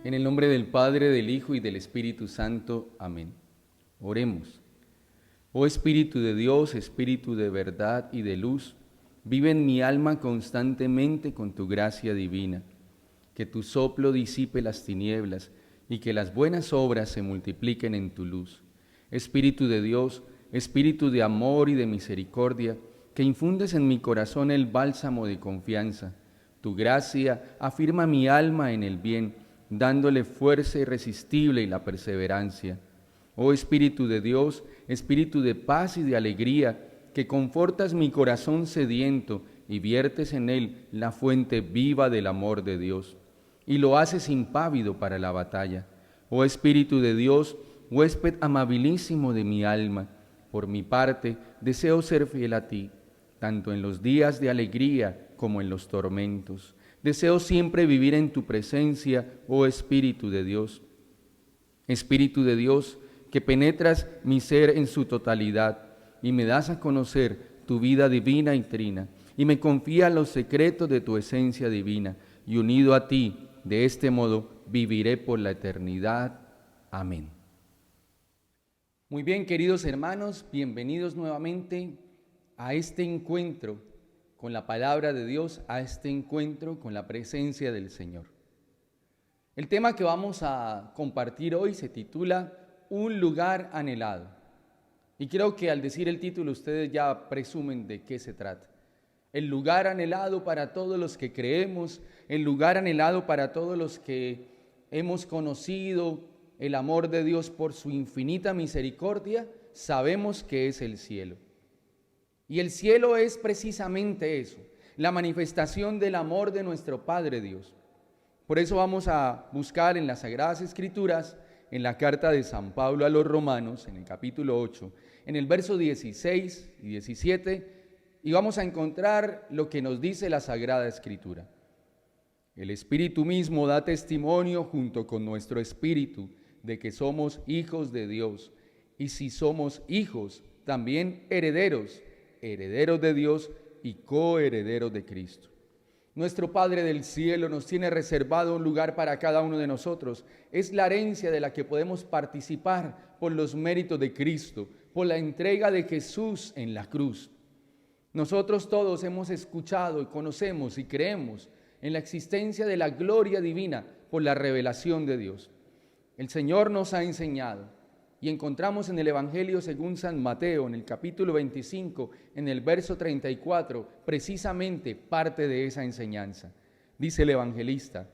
En el nombre del Padre, del Hijo y del Espíritu Santo. Amén. Oremos. Oh Espíritu de Dios, Espíritu de verdad y de luz, vive en mi alma constantemente con tu gracia divina. Que tu soplo disipe las tinieblas y que las buenas obras se multipliquen en tu luz. Espíritu de Dios, Espíritu de amor y de misericordia, que infundes en mi corazón el bálsamo de confianza. Tu gracia afirma mi alma en el bien, dándole fuerza irresistible y la perseverancia. Oh Espíritu de Dios, Espíritu de paz y de alegría, que confortas mi corazón sediento y viertes en él la fuente viva del amor de Dios, y lo haces impávido para la batalla. Oh Espíritu de Dios, huésped amabilísimo de mi alma, por mi parte deseo ser fiel a ti, tanto en los días de alegría como en los tormentos. Deseo siempre vivir en tu presencia, oh Espíritu de Dios. Espíritu de Dios, que penetras mi ser en su totalidad y me das a conocer tu vida divina y trina, y me confías los secretos de tu esencia divina, y unido a ti, de este modo, viviré por la eternidad. Amén. Muy bien, queridos hermanos, bienvenidos nuevamente a este encuentro con la palabra de Dios, a este encuentro con la presencia del Señor. El tema que vamos a compartir hoy se titula Un lugar anhelado. Y creo que al decir el título ustedes ya presumen de qué se trata. El lugar anhelado para todos los que creemos, el lugar anhelado para todos los que hemos conocido el amor de Dios por su infinita misericordia, sabemos que es el cielo. Y el cielo es precisamente eso, la manifestación del amor de nuestro Padre Dios. Por eso vamos a buscar en las Sagradas Escrituras, en la carta de San Pablo a los Romanos, en el capítulo 8, en el verso 16 y 17, y vamos a encontrar lo que nos dice la Sagrada Escritura. El Espíritu mismo da testimonio junto con nuestro espíritu de que somos hijos de Dios, y si somos hijos, también herederos, herederos de Dios y coherederos de Cristo. Nuestro Padre del cielo nos tiene reservado un lugar para cada uno de nosotros. Es la herencia de la que podemos participar por los méritos de Cristo, por la entrega de Jesús en la cruz. Nosotros todos hemos escuchado y conocemos y creemos en la existencia de la gloria divina por la revelación de Dios. El Señor nos ha enseñado y encontramos en el Evangelio según San Mateo, en el capítulo 25, en el verso 34, precisamente parte de esa enseñanza. Dice el evangelista,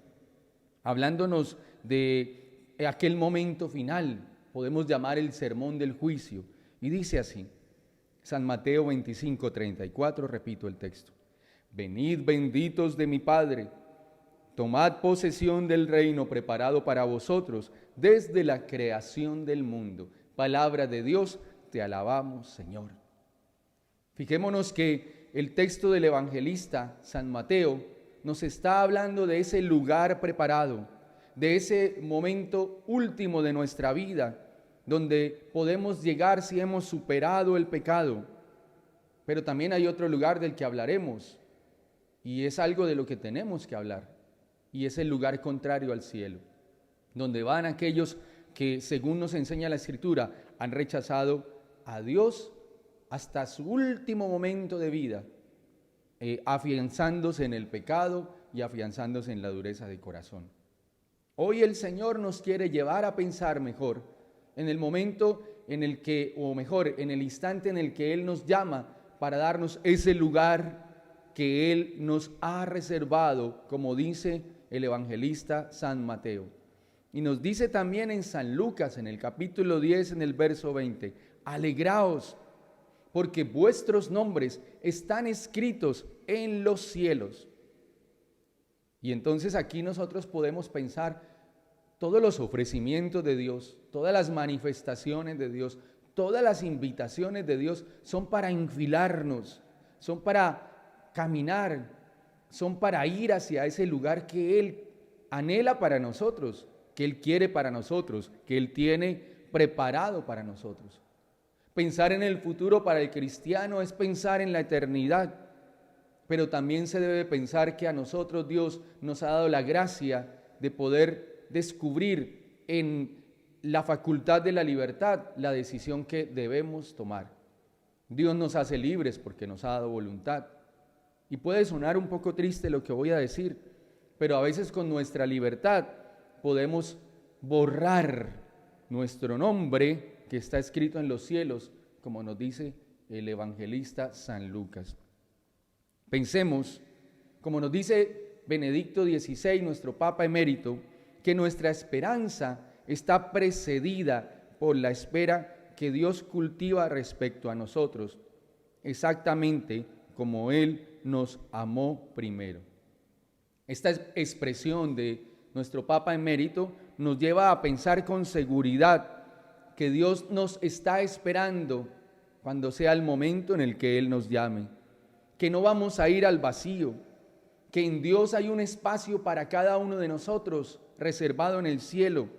hablándonos de aquel momento final, podemos llamar el sermón del juicio, y dice así, San Mateo 25, 34, repito el texto. Venid benditos de mi Padre, tomad posesión del reino preparado para vosotros desde la creación del mundo. Palabra de Dios, te alabamos, Señor. Fijémonos que el texto del evangelista San Mateo nos está hablando de ese lugar preparado, de ese momento último de nuestra vida, donde podemos llegar si hemos superado el pecado. Pero también hay otro lugar del que hablaremos, y es algo de lo que tenemos que hablar. Y es el lugar contrario al cielo, donde van aquellos que, según nos enseña la Escritura, han rechazado a Dios hasta su último momento de vida, afianzándose en el pecado y afianzándose en la dureza de corazón. Hoy el Señor nos quiere llevar a pensar mejor en el momento en el que, o mejor, en el instante en el que Él nos llama para darnos ese lugar que Él nos ha reservado, como dice el evangelista San Mateo. Y nos dice también en San Lucas, en el capítulo 10, en el verso 20, alegraos, porque vuestros nombres están escritos en los cielos. Y entonces aquí nosotros podemos pensar todos los ofrecimientos de Dios, todas las manifestaciones de Dios, todas las invitaciones de Dios son para enfilarnos, son para caminar, son para ir hacia ese lugar que Él anhela para nosotros, que Él quiere para nosotros, que Él tiene preparado para nosotros. Pensar en el futuro para el cristiano es pensar en la eternidad, pero también se debe pensar que a nosotros Dios nos ha dado la gracia de poder descubrir en la facultad de la libertad la decisión que debemos tomar. Dios nos hace libres porque nos ha dado voluntad. Y puede sonar un poco triste lo que voy a decir, pero a veces con nuestra libertad podemos borrar nuestro nombre que está escrito en los cielos, como nos dice el evangelista San Lucas. Pensemos, como nos dice Benedicto XVI, nuestro Papa emérito, que nuestra esperanza está precedida por la espera que Dios cultiva respecto a nosotros, exactamente como Él nos amó primero. Esta expresión de nuestro Papa emérito nos lleva a pensar con seguridad que Dios nos está esperando cuando sea el momento en el que Él nos llame, que no vamos a ir al vacío, que en Dios hay un espacio para cada uno de nosotros reservado en el cielo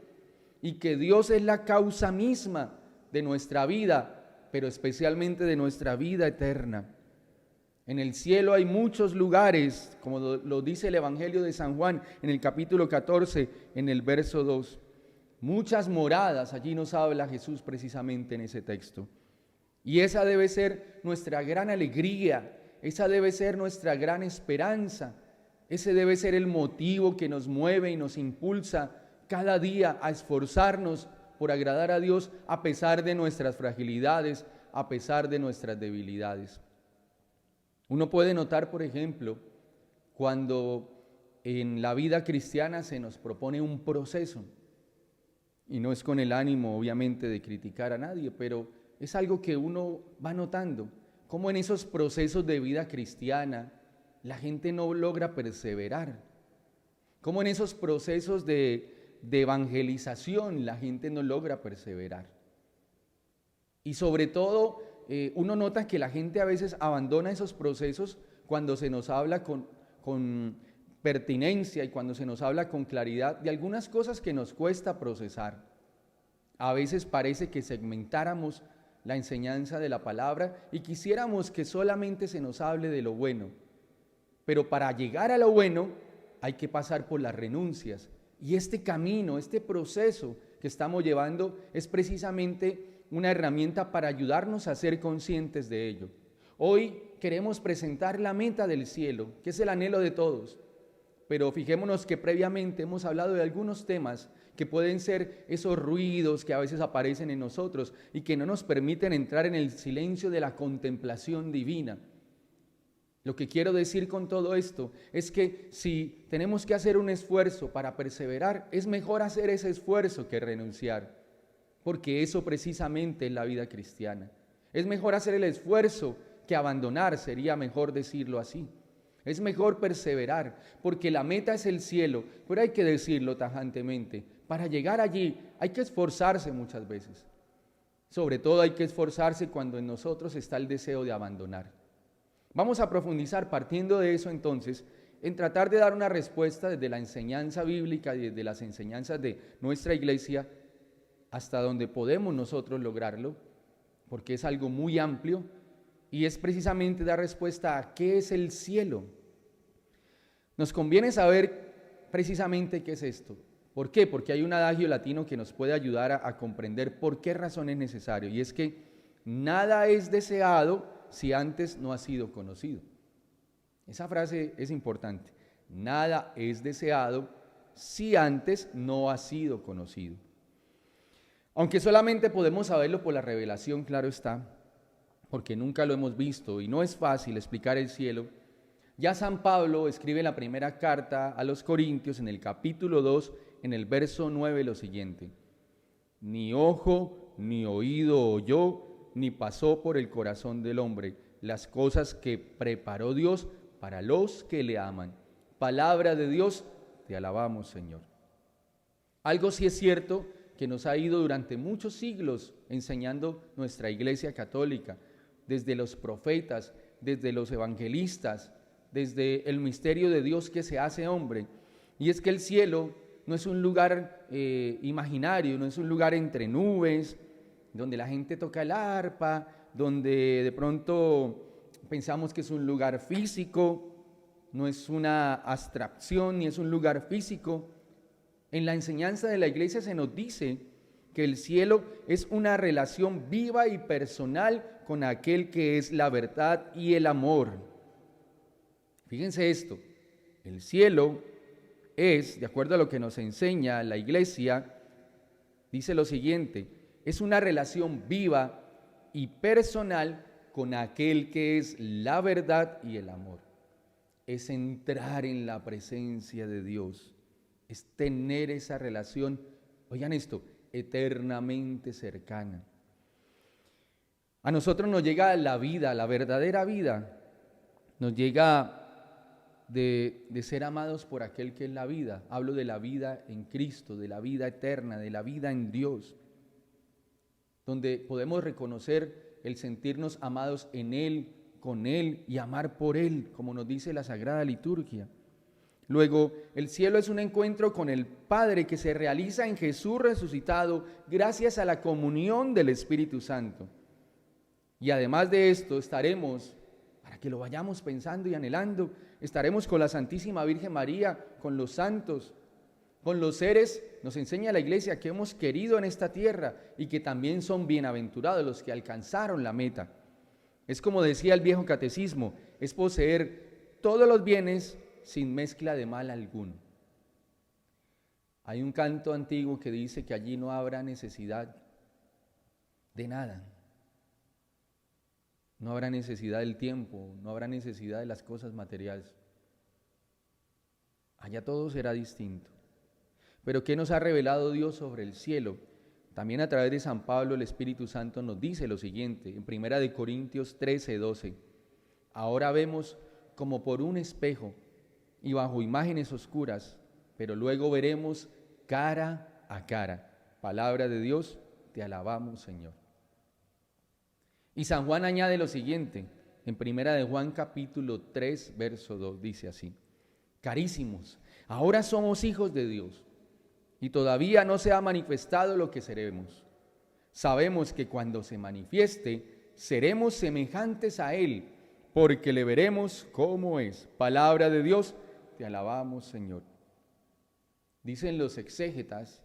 y que Dios es la causa misma de nuestra vida, pero especialmente de nuestra vida eterna. En el cielo hay muchos lugares, como lo dice el Evangelio de San Juan en el capítulo 14, en el verso 2. Muchas moradas, allí nos habla Jesús precisamente en ese texto. Y esa debe ser nuestra gran alegría, esa debe ser nuestra gran esperanza, ese debe ser el motivo que nos mueve y nos impulsa cada día a esforzarnos por agradar a Dios a pesar de nuestras fragilidades, a pesar de nuestras debilidades. Uno puede notar, por ejemplo, cuando en la vida cristiana se nos propone un proceso, y no es con el ánimo, obviamente, de criticar a nadie, pero es algo que uno va notando, cómo en esos procesos de vida cristiana la gente no logra perseverar, cómo en esos procesos de evangelización la gente no logra perseverar. Y sobre todo, uno nota que la gente a veces abandona esos procesos cuando se nos habla con pertinencia y cuando se nos habla con claridad de algunas cosas que nos cuesta procesar. A veces parece que segmentáramos la enseñanza de la palabra y quisiéramos que solamente se nos hable de lo bueno. Pero para llegar a lo bueno hay que pasar por las renuncias. Y este camino, este proceso que estamos llevando es precisamente una herramienta para ayudarnos a ser conscientes de ello. Hoy queremos presentar la meta del cielo, que es el anhelo de todos. Pero fijémonos que previamente hemos hablado de algunos temas que pueden ser esos ruidos que a veces aparecen en nosotros y que no nos permiten entrar en el silencio de la contemplación divina. Lo que quiero decir con todo esto es que si tenemos que hacer un esfuerzo para perseverar, es mejor hacer ese esfuerzo que renunciar, porque eso precisamente es la vida cristiana. Es mejor hacer el esfuerzo que abandonar, sería mejor decirlo así. Es mejor perseverar, porque la meta es el cielo, pero hay que decirlo tajantemente. Para llegar allí hay que esforzarse muchas veces. Sobre todo hay que esforzarse cuando en nosotros está el deseo de abandonar. Vamos a profundizar partiendo de eso entonces, en tratar de dar una respuesta desde la enseñanza bíblica y desde las enseñanzas de nuestra iglesia hasta donde podemos nosotros lograrlo, porque es algo muy amplio y es precisamente dar respuesta a qué es el cielo. Nos conviene saber precisamente qué es esto. ¿Por qué? Porque hay un adagio latino que nos puede ayudar a comprender por qué razón es necesario, y es que nada es deseado si antes no ha sido conocido. Esa frase es importante. Nada es deseado si antes no ha sido conocido. Aunque solamente podemos saberlo por la revelación, claro está, porque nunca lo hemos visto y no es fácil explicar el cielo. Ya San Pablo escribe en la primera carta a los Corintios, en el capítulo 2, en el verso 9, lo siguiente: ni ojo, ni oído oyó, ni pasó por el corazón del hombre las cosas que preparó Dios para los que le aman. Palabra de Dios, te alabamos, Señor. Algo sí es cierto que nos ha ido durante muchos siglos enseñando nuestra Iglesia Católica, desde los profetas, desde los evangelistas, desde el misterio de Dios que se hace hombre, y es que el cielo no es un lugar imaginario, no es un lugar entre nubes, donde la gente toca el arpa, donde de pronto pensamos que es un lugar físico, no es una abstracción ni es un lugar físico. En la enseñanza de la iglesia se nos dice que el cielo es una relación viva y personal con aquel que es la verdad y el amor. Fíjense esto, el cielo es, de acuerdo a lo que nos enseña la iglesia, dice lo siguiente, es una relación viva y personal con aquel que es la verdad y el amor. Es entrar en la presencia de Dios, es tener esa relación, oigan esto, eternamente cercana. A nosotros nos llega la vida, la verdadera vida, nos llega de ser amados por aquel que es la vida. Hablo de la vida en Cristo, de la vida eterna, de la vida en Dios, donde podemos reconocer el sentirnos amados en Él, con Él y amar por Él, como nos dice la Sagrada Liturgia. Luego, el cielo es un encuentro con el Padre que se realiza en Jesús resucitado gracias a la comunión del Espíritu Santo. Y además de esto estaremos, para que lo vayamos pensando y anhelando, estaremos con la Santísima Virgen María, con los santos, con los seres, nos enseña la iglesia, que hemos querido en esta tierra y que también son bienaventurados los que alcanzaron la meta. Es como decía el viejo catecismo, es poseer todos los bienes sin mezcla de mal alguno. Hay un canto antiguo que dice que allí no habrá necesidad de nada. No habrá necesidad del tiempo, no habrá necesidad de las cosas materiales. Allá todo será distinto. Pero ¿qué nos ha revelado Dios sobre el cielo? También a través de San Pablo el Espíritu Santo nos dice lo siguiente, en 1 Corintios 13:12. Ahora vemos como por un espejo y bajo imágenes oscuras, pero luego veremos cara a cara. Palabra de Dios, te alabamos, Señor. Y San Juan añade lo siguiente, en 1 Juan capítulo 3, verso 2, dice así: Carísimos, ahora somos hijos de Dios, y todavía no se ha manifestado lo que seremos. Sabemos que cuando se manifieste, seremos semejantes a Él, porque le veremos como es. Palabra de Dios, te alabamos, Señor. Dicen los exégetas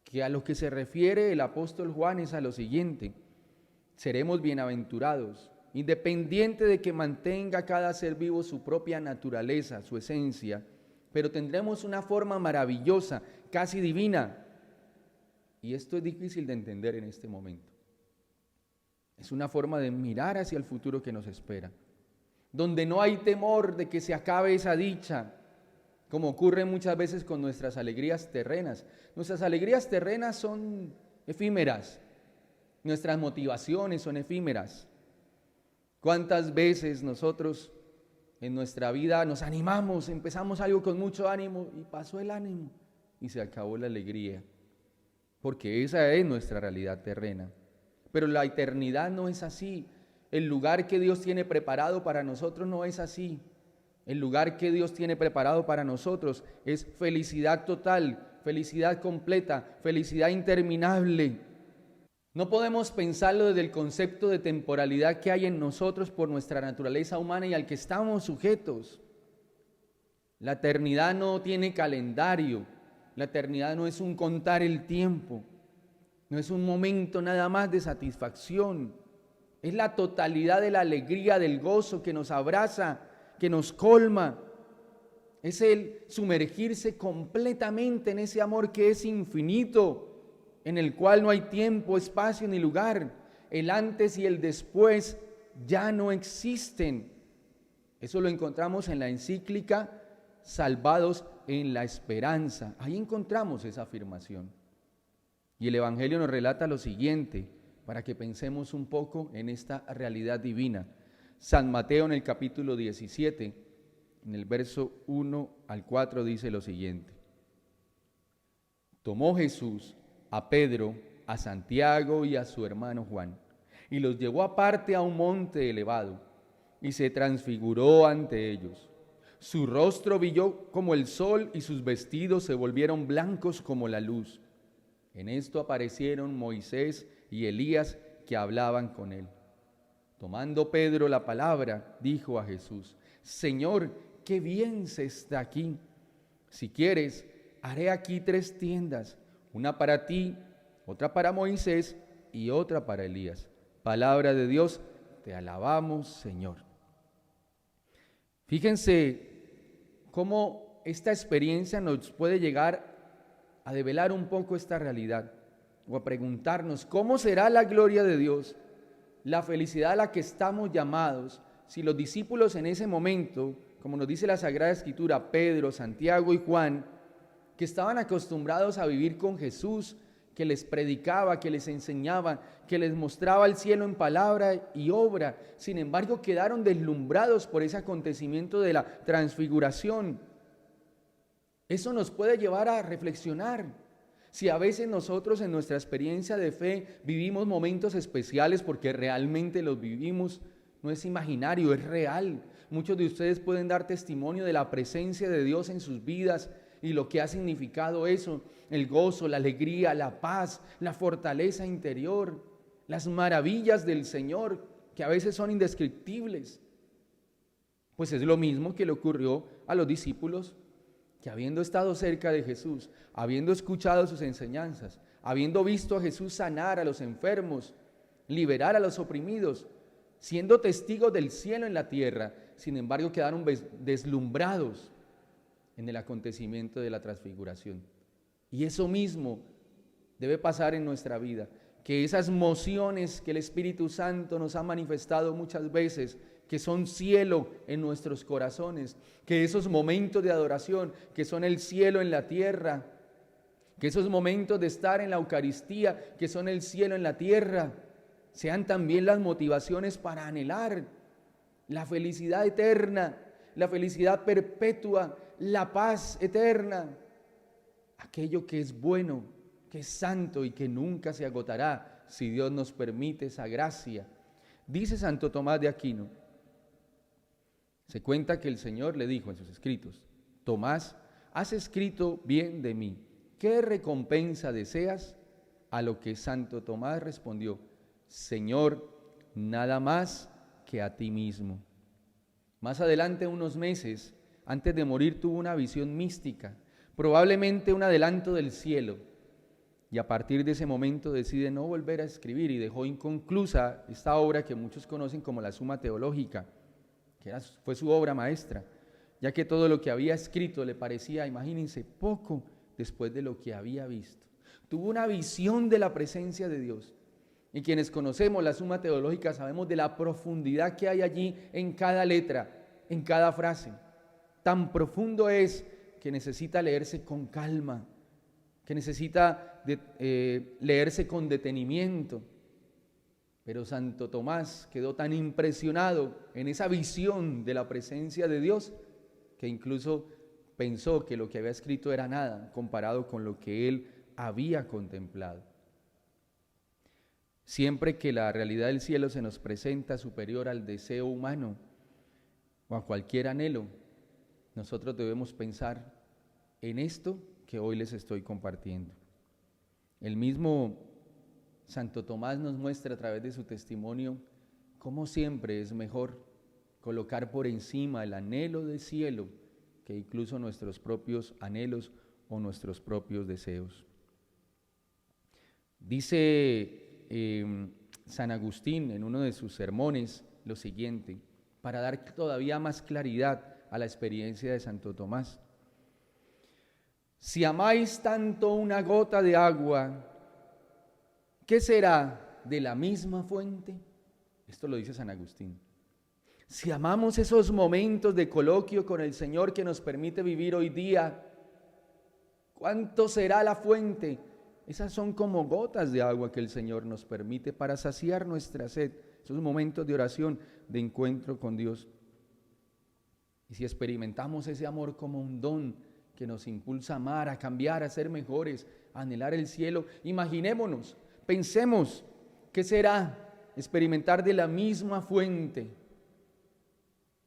que a lo que se refiere el apóstol Juan es a lo siguiente: seremos bienaventurados, independiente de que mantenga cada ser vivo su propia naturaleza, su esencia, pero tendremos una forma maravillosa, casi divina. Y esto es difícil de entender en este momento. Es una forma de mirar hacia el futuro que nos espera, donde no hay temor de que se acabe esa dicha, como ocurre muchas veces con nuestras alegrías terrenas. Nuestras alegrías terrenas son efímeras, nuestras motivaciones son efímeras. ¿Cuántas veces nosotros en nuestra vida nos animamos, empezamos algo con mucho ánimo y pasó el ánimo y se acabó la alegría? Porque esa es nuestra realidad terrena. Pero la eternidad no es así. El lugar que Dios tiene preparado para nosotros no es así. El lugar que Dios tiene preparado para nosotros es felicidad total, felicidad completa, felicidad interminable. No podemos pensarlo desde el concepto de temporalidad que hay en nosotros por nuestra naturaleza humana y al que estamos sujetos. La eternidad no tiene calendario, la eternidad no es un contar el tiempo, no es un momento nada más de satisfacción, es la totalidad de la alegría, del gozo que nos abraza, que nos colma. Es el sumergirse completamente en ese amor que es infinito, en el cual no hay tiempo, espacio ni lugar. El antes y el después ya no existen. Eso lo encontramos en la encíclica Salvados en la Esperanza. Ahí encontramos esa afirmación. Y el Evangelio nos relata lo siguiente, para que pensemos un poco en esta realidad divina. San Mateo en el capítulo 17, en el verso 1 al 4 dice lo siguiente: Tomó Jesús a Pedro, a Santiago y a su hermano Juan, y los llevó aparte a un monte elevado, y se transfiguró ante ellos. Su rostro brilló como el sol, y sus vestidos se volvieron blancos como la luz. En esto aparecieron Moisés y Elías, que hablaban con él. Tomando Pedro la palabra, dijo a Jesús: Señor, qué bien se está aquí. Si quieres, haré aquí 3 tiendas, una para ti, otra para Moisés y otra para Elías. Palabra de Dios, te alabamos, Señor. Fíjense cómo esta experiencia nos puede llegar a develar un poco esta realidad o a preguntarnos cómo será la gloria de Dios, la felicidad a la que estamos llamados, si los discípulos en ese momento, como nos dice la Sagrada Escritura, Pedro, Santiago y Juan, que estaban acostumbrados a vivir con Jesús, que les predicaba, que les enseñaba, que les mostraba el cielo en palabra y obra, sin embargo quedaron deslumbrados por ese acontecimiento de la transfiguración. Eso nos puede llevar a reflexionar. Si a veces nosotros en nuestra experiencia de fe vivimos momentos especiales porque realmente los vivimos, no es imaginario, es real. Muchos de ustedes pueden dar testimonio de la presencia de Dios en sus vidas y lo que ha significado eso, el gozo, la alegría, la paz, la fortaleza interior, las maravillas del Señor que a veces son indescriptibles. Pues es lo mismo que le ocurrió a los discípulos, que habiendo estado cerca de Jesús, habiendo escuchado sus enseñanzas, habiendo visto a Jesús sanar a los enfermos, liberar a los oprimidos, siendo testigos del cielo en la tierra, sin embargo quedaron deslumbrados en el acontecimiento de la transfiguración. Y eso mismo debe pasar en nuestra vida, que esas mociones que el Espíritu Santo nos ha manifestado muchas veces, que son cielo en nuestros corazones, que esos momentos de adoración, que son el cielo en la tierra, que esos momentos de estar en la Eucaristía, que son el cielo en la tierra, sean también las motivaciones para anhelar la felicidad eterna, la felicidad perpetua, la paz eterna, aquello que es bueno, que es santo y que nunca se agotará si Dios nos permite esa gracia. Dice Santo Tomás de Aquino, se cuenta que el Señor le dijo en sus escritos: Tomás, has escrito bien de mí, ¿qué recompensa deseas? A lo que Santo Tomás respondió: Señor, nada más que a ti mismo. Más adelante, unos meses antes de morir, tuvo una visión mística, probablemente un adelanto del cielo, y a partir de ese momento decide no volver a escribir y dejó inconclusa esta obra que muchos conocen como la Suma Teológica, que fue su obra maestra, ya que todo lo que había escrito le parecía, imagínense, poco después de lo que había visto. Tuvo una visión de la presencia de Dios. Y quienes conocemos la Suma Teológica sabemos de la profundidad que hay allí en cada letra, en cada frase. Tan profundo es que necesita leerse con calma, que necesita leerse con detenimiento. Pero Santo Tomás quedó tan impresionado en esa visión de la presencia de Dios que incluso pensó que lo que había escrito era nada comparado con lo que él había contemplado. Siempre que la realidad del cielo se nos presenta superior al deseo humano o a cualquier anhelo, nosotros debemos pensar en esto que hoy les estoy compartiendo. El mismo Santo Tomás nos muestra a través de su testimonio cómo siempre es mejor colocar por encima el anhelo del cielo que incluso nuestros propios anhelos o nuestros propios deseos. Dice San Agustín en uno de sus sermones lo siguiente, para dar todavía más claridad a la experiencia de Santo Tomás: si amáis tanto una gota de agua, ¿qué será de la misma fuente? Esto lo dice San Agustín. Si amamos esos momentos de coloquio con el Señor que nos permite vivir hoy día, ¿cuánto será la fuente? Esas son como gotas de agua que el Señor nos permite para saciar nuestra sed, esos momentos de oración, de encuentro con Dios. Y si experimentamos ese amor como un don que nos impulsa a amar, a cambiar, a ser mejores, a anhelar el cielo, imaginémonos, pensemos, ¿qué será experimentar de la misma fuente?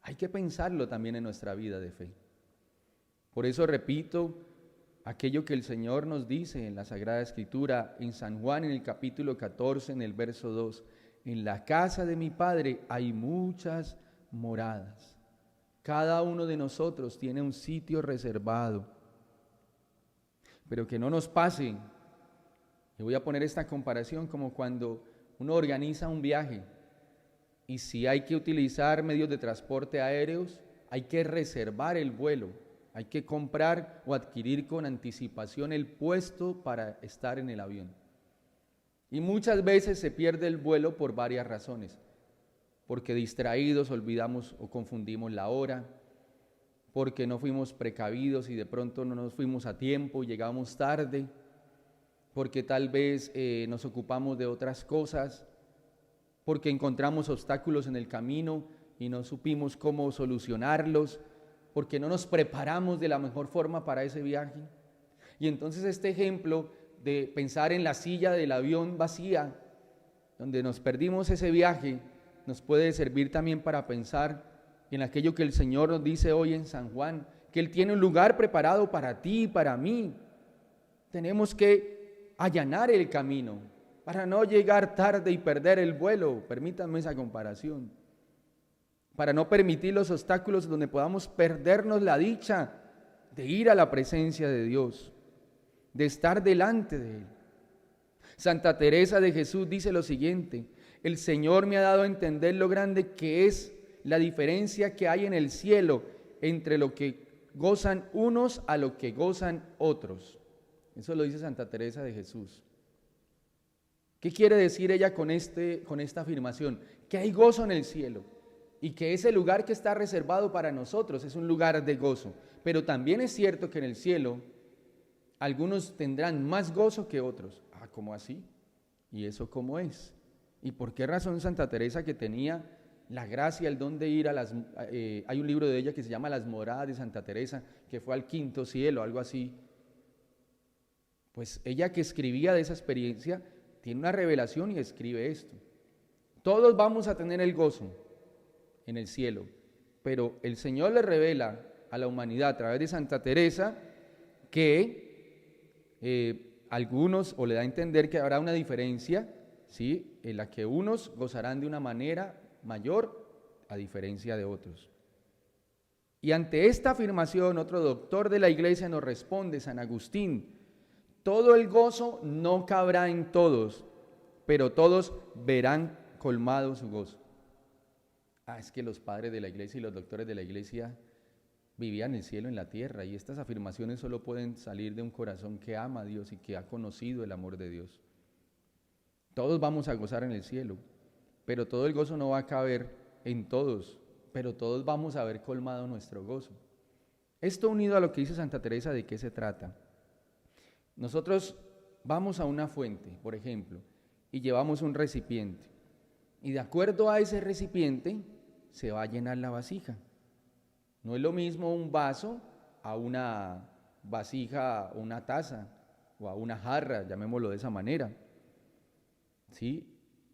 Hay que pensarlo también en nuestra vida de fe. Por eso repito aquello que el Señor nos dice en la Sagrada Escritura, en San Juan, en el capítulo 14, en el verso 2, en la casa de mi Padre hay muchas moradas. Cada uno de nosotros tiene un sitio reservado. pero que no nos pase. Y voy a poner esta comparación como cuando uno organiza un viaje y si hay que utilizar medios de transporte aéreos, hay que reservar el vuelo, hay que comprar o adquirir con anticipación el puesto para estar en el avión. Y muchas veces se pierde el vuelo por varias razones, porque distraídos olvidamos o confundimos la hora, porque no fuimos precavidos y de pronto no nos fuimos a tiempo y llegamos tarde, porque tal vez nos ocupamos de otras cosas, porque encontramos obstáculos en el camino y no supimos cómo solucionarlos, porque no nos preparamos de la mejor forma para ese viaje. Y entonces este ejemplo de pensar en la silla del avión vacía, donde nos perdimos ese viaje, nos puede servir también para pensar en aquello que el Señor nos dice hoy en San Juan, que Él tiene un lugar preparado para ti y para mí. Tenemos que allanar el camino para no llegar tarde y perder el vuelo, permítanme esa comparación, para no permitir los obstáculos donde podamos perdernos la dicha de ir a la presencia de Dios, de estar delante de Él. Santa Teresa de Jesús dice lo siguiente: el Señor me ha dado a entender lo grande que es la diferencia que hay en el cielo entre lo que gozan unos a lo que gozan otros. Eso lo dice Santa Teresa de Jesús. ¿Qué quiere decir ella con esta afirmación? Que hay gozo en el cielo y que ese lugar que está reservado para nosotros es un lugar de gozo. Pero también es cierto que en el cielo algunos tendrán más gozo que otros. ¿Cómo así? ¿Y eso cómo es? ¿Y por qué razón Santa Teresa, que tenía la gracia, el don de ir a hay un libro de ella que se llama Las Moradas de Santa Teresa, que fue al quinto cielo, algo así? Pues ella, que escribía de esa experiencia, tiene una revelación y escribe esto: todos vamos a tener el gozo en el cielo, pero el Señor le revela a la humanidad a través de Santa Teresa que algunos, o le da a entender que habrá una diferencia, ¿sí?, en la que unos gozarán de una manera mayor a diferencia de otros. Y ante esta afirmación, otro doctor de la Iglesia nos responde, San Agustín: todo el gozo no cabrá en todos, pero todos verán colmado su gozo. Es que los padres de la Iglesia y los doctores de la Iglesia vivían el cielo en la tierra, y estas afirmaciones solo pueden salir de un corazón que ama a Dios y que ha conocido el amor de Dios. Todos vamos a gozar en el cielo, pero todo el gozo no va a caber en todos, pero todos vamos a ver colmado nuestro gozo. Esto unido a lo que dice Santa Teresa, ¿de qué se trata? Nosotros vamos a una fuente, por ejemplo, y llevamos un recipiente, y de acuerdo a ese recipiente se va a llenar la vasija. No es lo mismo un vaso a una vasija, o una taza, o a una jarra, llamémoslo de esa manera. ¿Sí?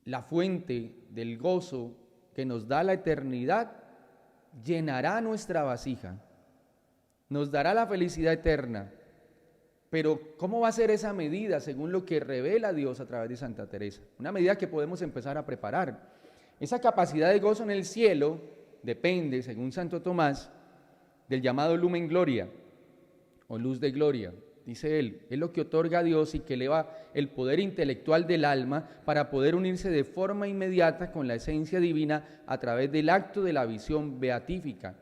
La fuente del gozo que nos da la eternidad llenará nuestra vasija, nos dará la felicidad eterna. Pero ¿cómo va a ser esa medida según lo que revela Dios a través de Santa Teresa? Una medida que podemos empezar a preparar. Esa capacidad de gozo en el cielo depende, según Santo Tomás, del llamado lumen gloria o luz de gloria. Dice él, es lo que otorga a Dios y que eleva el poder intelectual del alma para poder unirse de forma inmediata con la esencia divina a través del acto de la visión beatífica.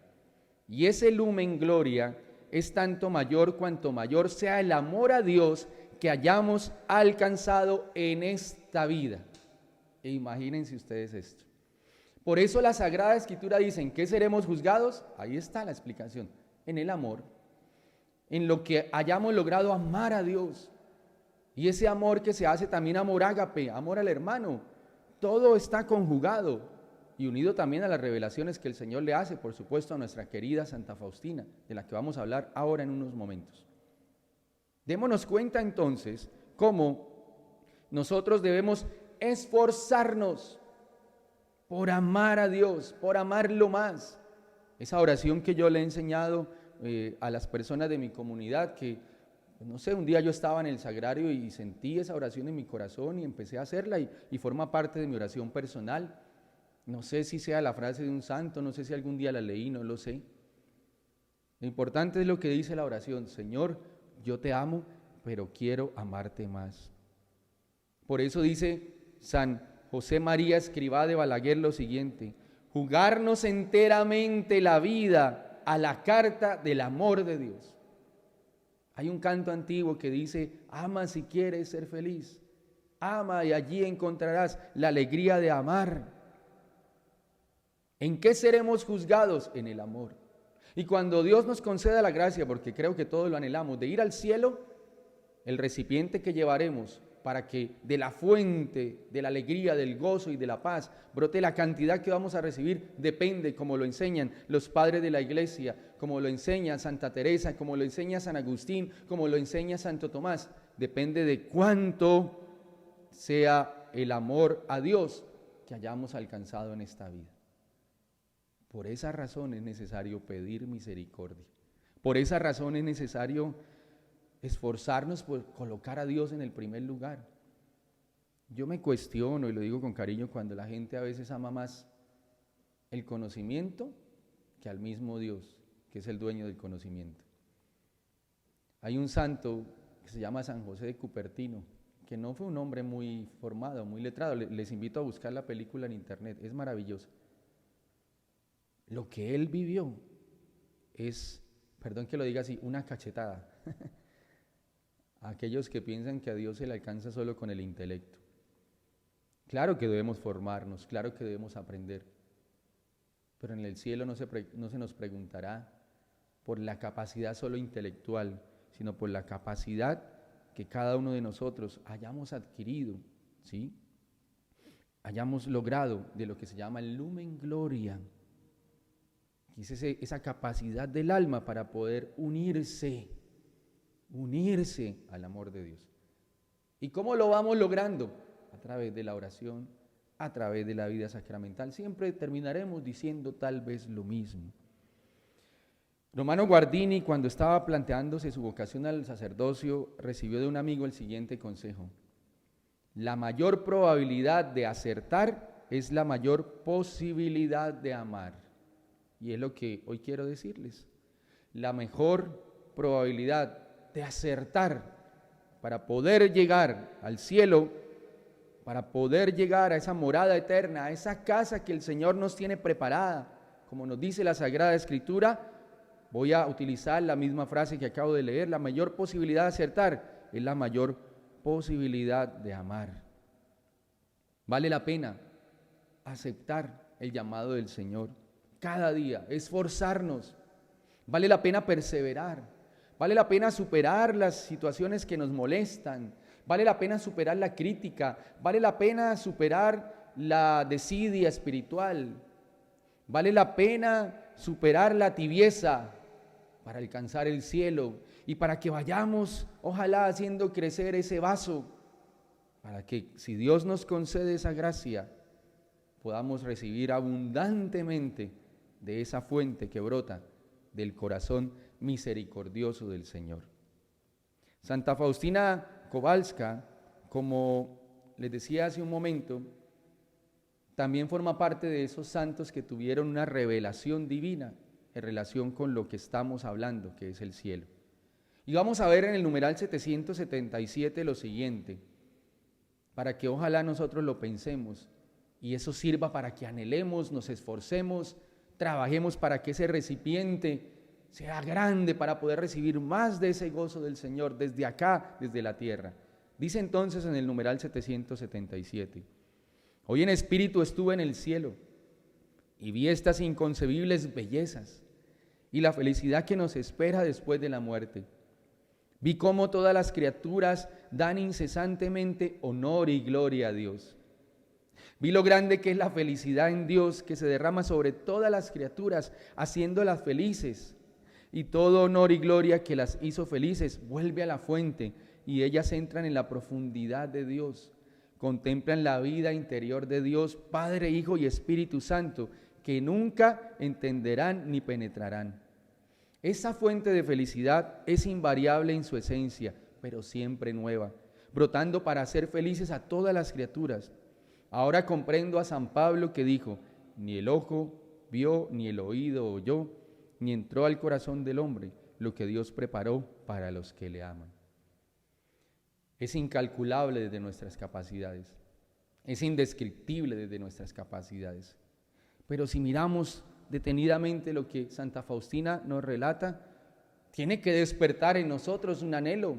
Y ese lumen gloria es tanto mayor cuanto mayor sea el amor a Dios que hayamos alcanzado en esta vida. E imagínense ustedes esto. Por eso la Sagrada Escritura dice: ¿en qué seremos juzgados? Ahí está la explicación: en el amor, en lo que hayamos logrado amar a Dios. Y ese amor que se hace también amor ágape, amor al hermano. Todo está conjugado y unido también a las revelaciones que el Señor le hace, por supuesto, a nuestra querida Santa Faustina, de la que vamos a hablar ahora en unos momentos. Démonos cuenta entonces cómo nosotros debemos esforzarnos por amar a Dios, por amarlo más. Esa oración que yo le he enseñado a las personas de mi comunidad, que no sé, un día yo estaba en el sagrario y sentí esa oración en mi corazón y empecé a hacerla y forma parte de mi oración personal. No sé si sea la frase de un santo, no sé si algún día la leí, no lo sé. Lo importante es lo que dice la oración: Señor, yo te amo pero quiero amarte más. Por eso dice San José María Escrivá de Balaguer lo siguiente: jugarnos enteramente la vida a la carta del amor de Dios. Hay un canto antiguo que dice: ama si quieres ser feliz, ama y allí encontrarás la alegría de amar. ¿En qué seremos juzgados? En el amor. Y cuando Dios nos conceda la gracia, porque creo que todos lo anhelamos, de ir al cielo, el recipiente que llevaremos para que de la fuente de la alegría, del gozo y de la paz brote la cantidad que vamos a recibir, depende, como lo enseñan los padres de la iglesia, como lo enseña Santa Teresa, como lo enseña San Agustín, como lo enseña Santo Tomás, depende de cuánto sea el amor a Dios que hayamos alcanzado en esta vida. Por esa razón es necesario pedir misericordia. Por esa razón es necesario esforzarnos por colocar a Dios en el primer lugar. Yo me cuestiono, y lo digo con cariño, cuando la gente a veces ama más el conocimiento que al mismo Dios, que es el dueño del conocimiento. Hay un santo que se llama San José de Cupertino, que no fue un hombre muy formado, muy letrado. Les invito a buscar la película en internet, es maravillosa. Lo que él vivió es, perdón que lo diga así, una cachetada a aquellos que piensan que a Dios se le alcanza solo con el intelecto. Claro que debemos formarnos, claro que debemos aprender, pero en el cielo no se nos preguntará por la capacidad solo intelectual, sino por la capacidad que cada uno de nosotros hayamos adquirido, ¿sí? Hayamos logrado de lo que se llama el lumen gloria, que es esa capacidad del alma para poder unirse al amor de Dios. ¿Y cómo lo vamos logrando? A través de la oración, a través de la vida sacramental. Siempre terminaremos diciendo tal vez lo mismo. Romano Guardini, cuando estaba planteándose su vocación al sacerdocio, recibió de un amigo el siguiente consejo: la mayor probabilidad de acertar es la mayor posibilidad de amar. Y es lo que hoy quiero decirles. La mejor probabilidad de acertar para poder llegar al cielo, para poder llegar a esa morada eterna, a esa casa que el Señor nos tiene preparada, como nos dice la Sagrada Escritura. Voy a utilizar la misma frase que acabo de leer: la mayor posibilidad de acertar es la mayor posibilidad de amar. Vale la pena aceptar el llamado del Señor cada día, esforzarnos. Vale la pena perseverar, vale la pena superar las situaciones que nos molestan, vale la pena superar la crítica, vale la pena superar la desidia espiritual, vale la pena superar la tibieza para alcanzar el cielo y para que vayamos, ojalá, haciendo crecer ese vaso, para que, si Dios nos concede esa gracia, podamos recibir abundantemente de esa fuente que brota del corazón misericordioso del Señor. Santa Faustina Kowalska, como les decía hace un momento, también forma parte de esos santos que tuvieron una revelación divina en relación con lo que estamos hablando, que es el cielo. Y vamos a ver en el numeral 777 lo siguiente, para que ojalá nosotros lo pensemos y eso sirva para que anhelemos, nos esforcemos, trabajemos para que ese recipiente sea grande para poder recibir más de ese gozo del Señor desde acá, desde la tierra. Dice entonces en el numeral 777: hoy en espíritu estuve en el cielo y vi estas inconcebibles bellezas y la felicidad que nos espera después de la muerte. Vi cómo todas las criaturas dan incesantemente honor y gloria a Dios. Vi lo grande que es la felicidad en Dios, que se derrama sobre todas las criaturas, haciéndolas felices. Y todo honor y gloria que las hizo felices vuelve a la fuente, y ellas entran en la profundidad de Dios. Contemplan la vida interior de Dios, Padre, Hijo y Espíritu Santo, que nunca entenderán ni penetrarán. Esa fuente de felicidad es invariable en su esencia, pero siempre nueva, brotando para hacer felices a todas las criaturas. Ahora comprendo a San Pablo que dijo: ni el ojo vio, ni el oído oyó, ni entró al corazón del hombre lo que Dios preparó para los que le aman. es incalculable desde nuestras capacidades, es indescriptible desde nuestras capacidades. Pero si miramos detenidamente lo que Santa Faustina nos relata, tiene que despertar en nosotros un anhelo.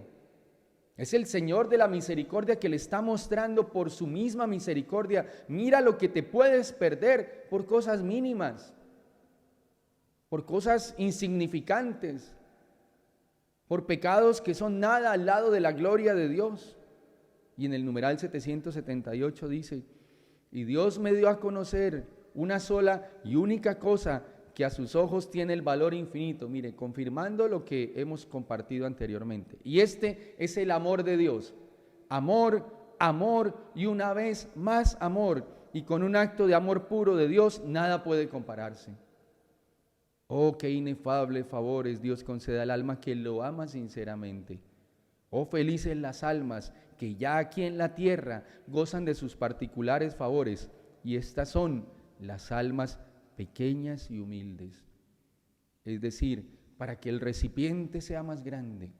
Es el Señor de la misericordia que le está mostrando por su misma misericordia: mira lo que te puedes perder por cosas mínimas, por cosas insignificantes, por pecados que son nada al lado de la gloria de Dios. Y en el numeral 778 dice: y Dios me dio a conocer una sola y única cosa que a sus ojos tiene el valor infinito. Mire, confirmando lo que hemos compartido anteriormente. Y este es el amor de Dios. Amor, amor y una vez más amor. Y con un acto de amor puro de Dios nada puede compararse. Oh, qué inefables favores Dios concede al alma que lo ama sinceramente. Oh, felices las almas que ya aquí en la tierra gozan de sus particulares favores. Y estas son las almas pequeñas y humildes. Es decir, para que el recipiente sea más grande,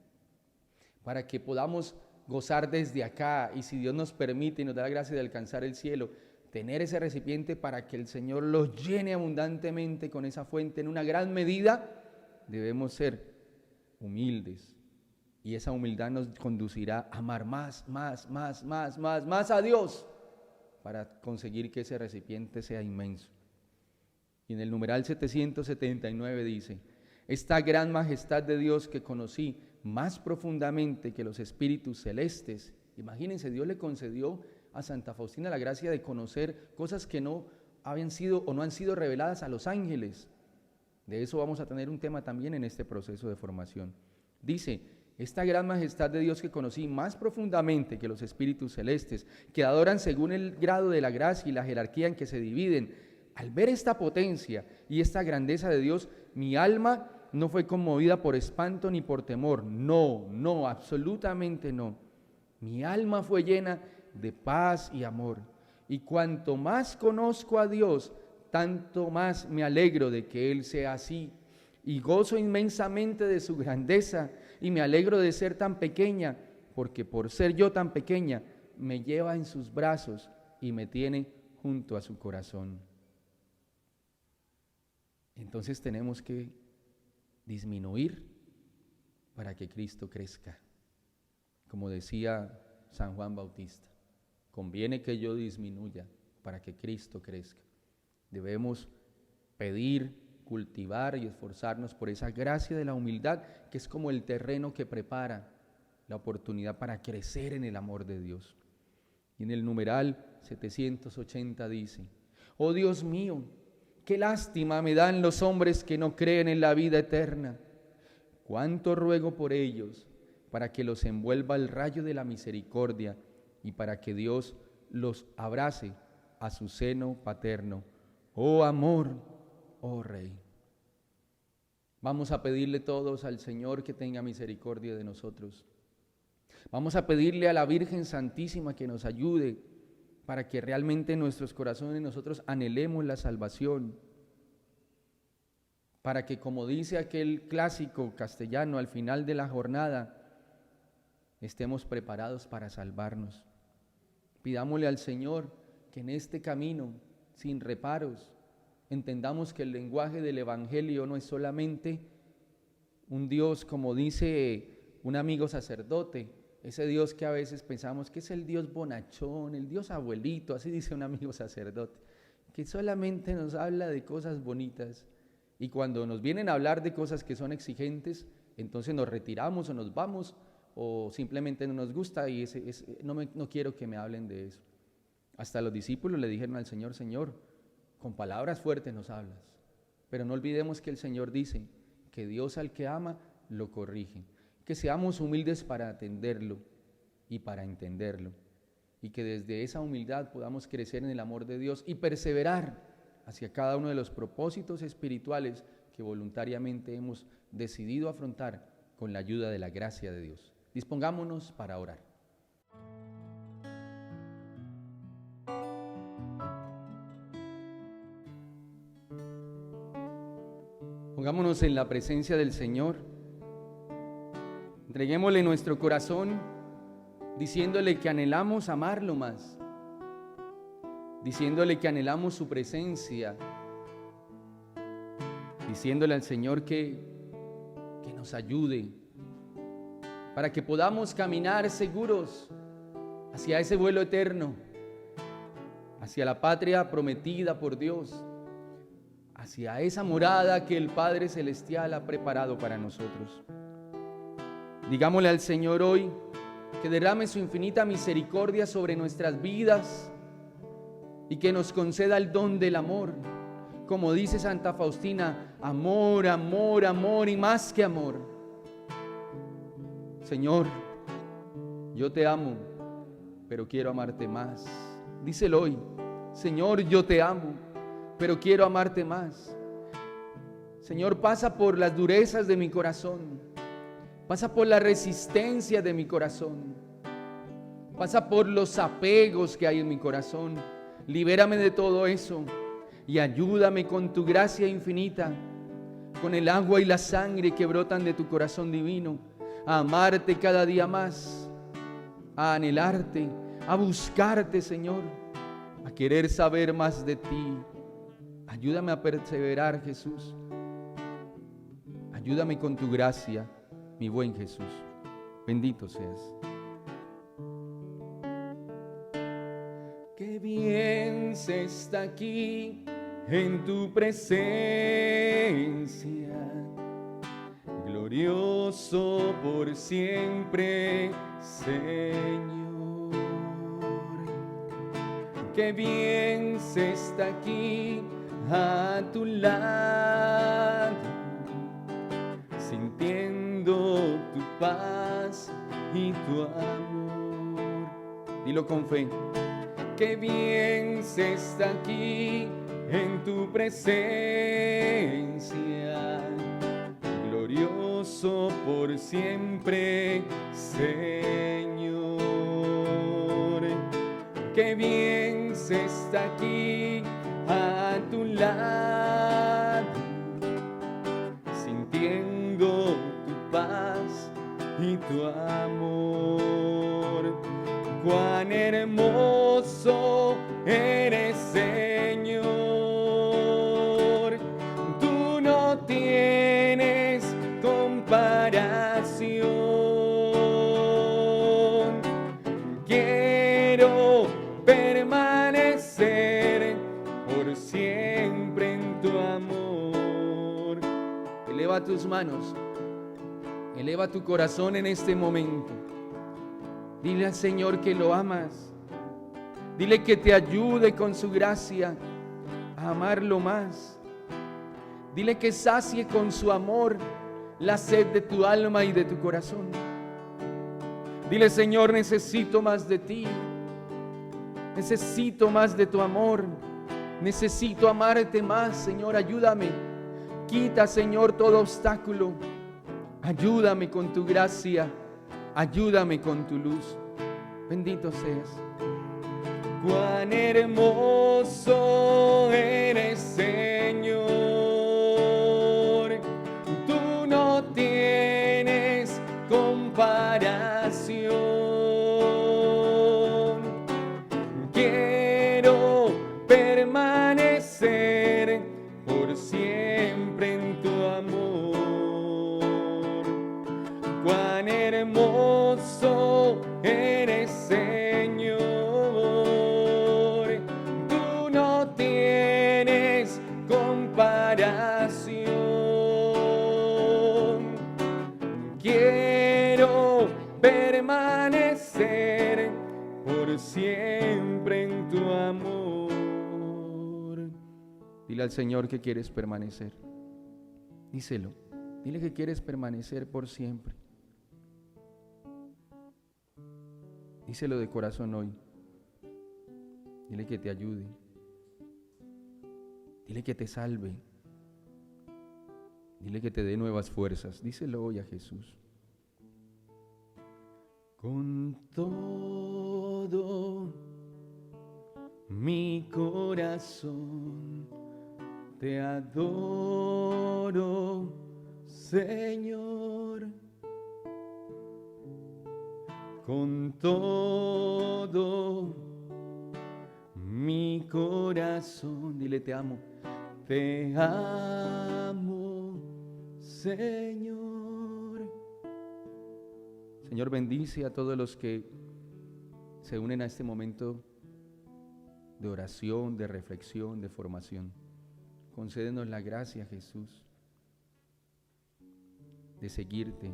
para que podamos gozar desde acá, y si Dios nos permite y nos da la gracia de alcanzar el cielo, tener ese recipiente para que el Señor lo llene abundantemente con esa fuente en una gran medida, debemos ser humildes. Y esa humildad nos conducirá a amar más a Dios, para conseguir que ese recipiente sea inmenso. Y en el numeral 779 dice: esta gran majestad de Dios que conocí más profundamente que los espíritus celestes. Imagínense, Dios le concedió a Santa Faustina la gracia de conocer cosas que no habían sido o no han sido reveladas a los ángeles. De eso vamos a tener un tema también en este proceso de formación. Dice: esta gran majestad de Dios que conocí más profundamente que los espíritus celestes, que adoran según el grado de la gracia y la jerarquía en que se dividen. Al ver esta potencia y esta grandeza de Dios, mi alma no fue conmovida por espanto ni por temor. No, absolutamente no. Mi alma fue llena de paz y amor. Y cuanto más conozco a Dios, tanto más me alegro de que Él sea así. Y gozo inmensamente de su grandeza, y me alegro de ser tan pequeña, porque por ser yo tan pequeña, me lleva en sus brazos y me tiene junto a su corazón. Entonces tenemos que disminuir para que Cristo crezca. Como decía San Juan Bautista, conviene que yo disminuya para que Cristo crezca. Debemos pedir, cultivar y esforzarnos por esa gracia de la humildad, que es como el terreno que prepara la oportunidad para crecer en el amor de Dios. Y en el numeral 780 dice: oh Dios mío, qué lástima me dan los hombres que no creen en la vida eterna. Cuánto ruego por ellos, para que los envuelva el rayo de la misericordia y para que Dios los abrace a su seno paterno. Oh amor, oh Rey. Vamos a pedirle todos al Señor que tenga misericordia de nosotros. Vamos a pedirle a la Virgen Santísima que nos ayude para que realmente en nuestros corazones nosotros anhelemos la salvación, para que, como dice aquel clásico castellano, al final de la jornada estemos preparados para salvarnos. Pidámosle al Señor que en este camino, sin reparos, entendamos que el lenguaje del Evangelio no es solamente un Dios, como dice un amigo sacerdote, ese Dios que a veces pensamos que es el Dios bonachón, el Dios abuelito, así dice un amigo sacerdote, que solamente nos habla de cosas bonitas, y cuando nos vienen a hablar de cosas que son exigentes, entonces nos retiramos o nos vamos, o simplemente no nos gusta y no quiero que me hablen de eso. Hasta los discípulos le dijeron al Señor: Señor, con palabras fuertes nos hablas, pero no olvidemos que el Señor dice que Dios al que ama lo corrige. Que seamos humildes para atenderlo y para entenderlo, y que desde esa humildad podamos crecer en el amor de Dios y perseverar hacia cada uno de los propósitos espirituales que voluntariamente hemos decidido afrontar con la ayuda de la gracia de Dios. Dispongámonos para orar. Pongámonos en la presencia del Señor. Entreguémosle nuestro corazón diciéndole que anhelamos amarlo más, diciéndole que anhelamos su presencia, diciéndole al Señor que nos ayude para que podamos caminar seguros hacia ese vuelo eterno, hacia la patria prometida por Dios, hacia esa morada que el Padre Celestial ha preparado para nosotros. Digámosle al Señor hoy que derrame su infinita misericordia sobre nuestras vidas y que nos conceda el don del amor. Como dice Santa Faustina, amor, amor, amor y más que amor. Señor, yo te amo, pero quiero amarte más. Díselo hoy, Señor, yo te amo, pero quiero amarte más. Señor, pasa por las durezas de mi corazón, pasa por la resistencia de mi corazón, pasa por los apegos que hay en mi corazón. Libérame de todo eso y ayúdame con tu gracia infinita, con el agua y la sangre que brotan de tu corazón divino, a amarte cada día más, a anhelarte, a buscarte, Señor, a querer saber más de ti. Ayúdame a perseverar, Jesús. Ayúdame con tu gracia, mi buen Jesús. Bendito seas. Qué bien se está aquí en tu presencia, glorioso por siempre, Señor. Qué bien se está aquí a tu lado, sintiendo tu paz y tu amor. Dilo con fe. Qué bien se está aquí en tu presencia, glorioso por siempre, Señor. Qué bien se está aquí a tu lado, sintiendo tu paz y tu amor. Cuán hermoso eres, Señor, tú no tienes comparación. Quiero permanecer por siempre en tu amor. Eleva tus manos, eleva tu corazón en este momento. Dile al Señor que lo amas. Dile que te ayude con su gracia a amarlo más. Dile que sacie con su amor la sed de tu alma y de tu corazón. Dile, Señor, necesito más de ti. Necesito más de tu amor. Necesito amarte más, Señor, ayúdame. Quita, Señor, todo obstáculo. Ayúdame con tu gracia. Ayúdame con tu luz. Bendito seas. Cuán hermoso eres, Señor. Tú no tienes comparación. Quiero permanecer por siempre en tu amor. Cuán hermoso eres, Señor. Tú no tienes comparación. Quiero permanecer por siempre en tu amor. Dile al Señor que quieres permanecer. Díselo. Dile que quieres permanecer por siempre. Díselo de corazón hoy. Dile que te ayude. Dile que te salve. Dile que te dé nuevas fuerzas. Díselo hoy a Jesús. Con todo mi corazón te adoro, Señor. con todo mi corazón. Dile, te amo. Te amo, Señor. Señor, bendice a todos los que se unen a este momento de oración, de reflexión, de formación. Concédenos la gracia, Jesús, de seguirte,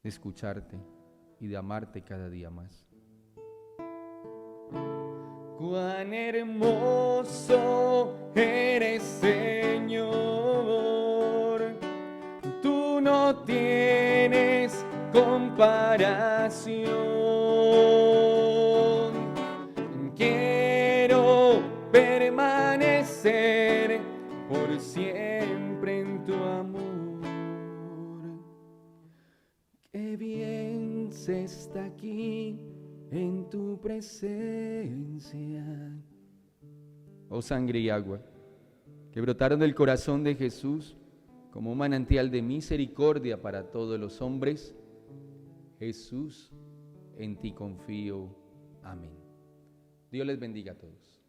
de escucharte y de amarte cada día más. Cuán hermoso eres, Señor, tú no tienes comparación. Quiero permanecer por siempre en tu amor. Qué bien se está aquí en tu presencia. Oh sangre y agua, que brotaron del corazón de Jesús como un manantial de misericordia para todos los hombres. Jesús, en ti confío. Amén. Dios les bendiga a todos.